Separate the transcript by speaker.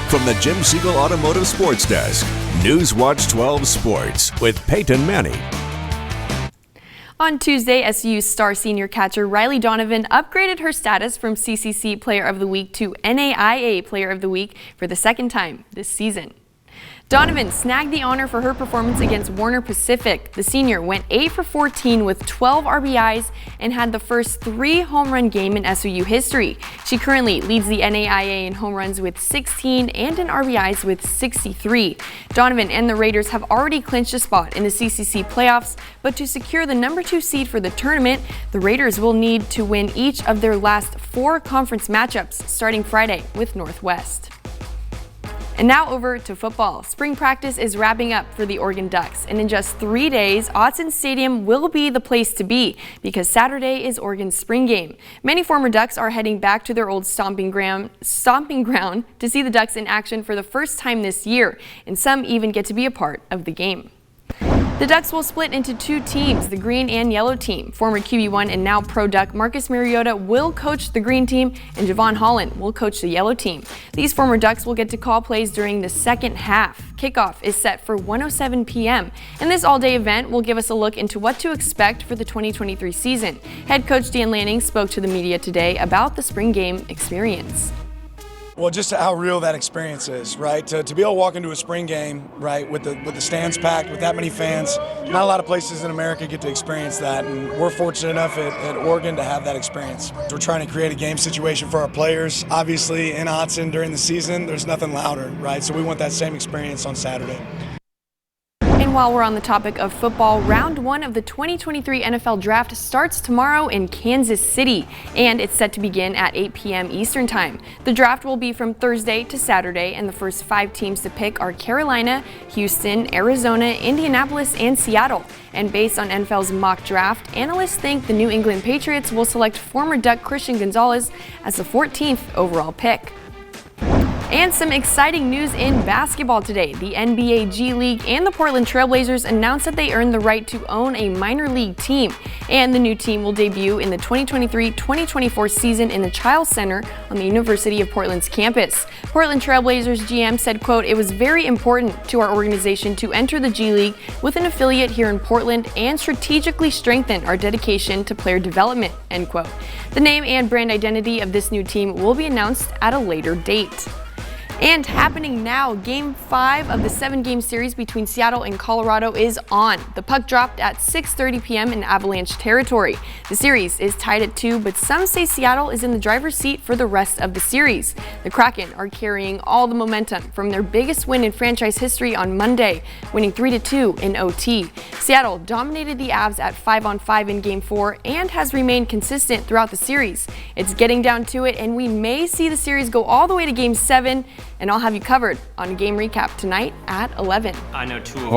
Speaker 1: From the Jim Siegel Automotive Sports Desk, Newswatch 12 Sports with Peyton Manning.
Speaker 2: On Tuesday, SU's star senior catcher Riley Donovan upgraded her status from CCC Player of the Week to NAIA Player of the Week for the second time this season. Donovan snagged the honor for her performance against Warner Pacific. The senior went 8 for 14 with 12 RBIs and had the first 3 home run game in SUU history. She currently leads the NAIA in home runs with 16 and in RBIs with 63. Donovan and the Raiders have already clinched a spot in the CCC playoffs, but to secure the number 2 seed for the tournament, the Raiders will need to win each of their last 4 conference matchups starting Friday with Northwest. And now over to football. Spring practice is wrapping up for the Oregon Ducks, and in just 3 days, Autzen Stadium will be the place to be because Saturday is Oregon's spring game. Many former Ducks are heading back to their old stomping ground to see the Ducks in action for the first time this year, and some even get to be a part of the game. The Ducks will split into 2 teams, the green and yellow team. Former QB1 and now Pro Duck Marcus Mariota will coach the green team, and Javon Holland will coach the yellow team. These former Ducks will get to call plays during the second half. Kickoff is set for 1:07 p.m., and this all-day event will give us a look into what to expect for the 2023 season. Head coach Dan Lanning spoke to the media today about the spring game experience.
Speaker 3: Well, just how real that experience is, right? To be able to walk into a spring game, right, with the stands packed, with that many fans, not a lot of places in America get to experience that, and we're fortunate enough at Oregon to have that experience. We're trying to create a game situation for our players. Obviously, in Autzen during the season, there's nothing louder, right? So we want that same experience on Saturday.
Speaker 2: And while we're on the topic of football, round 1 of the 2023 NFL Draft starts tomorrow in Kansas City, and it's set to begin at 8 p.m. Eastern Time. The draft will be from Thursday to Saturday, and the first 5 teams to pick are Carolina, Houston, Arizona, Indianapolis, and Seattle. And based on NFL's mock draft, analysts think the New England Patriots will select former Duck Christian Gonzalez as the 14th overall pick. And some exciting news in basketball today. The NBA G League and the Portland Trailblazers announced that they earned the right to own a minor league team. And the new team will debut in the 2023-2024 season in the Chiles Center on the University of Portland's campus. Portland Trailblazers GM said, quote, "It was very important to our organization to enter the G League with an affiliate here in Portland and strategically strengthen our dedication to player development," end quote. The name and brand identity of this new team will be announced at a later date. And happening now, Game 5 of the 7-game series between Seattle and Colorado is on. The puck dropped at 6:30 p.m. in Avalanche territory. The series is tied at 2, but some say Seattle is in the driver's seat for the rest of the series. The Kraken are carrying all the momentum from their biggest win in franchise history on Monday, winning 3-2 in OT. Seattle dominated the Avs at 5-on-5 in Game 4 and has remained consistent throughout the series. It's getting down to it, and we may see the series go all the way to Game 7. And I'll have you covered on a game recap tonight at 11.
Speaker 4: I know 2 of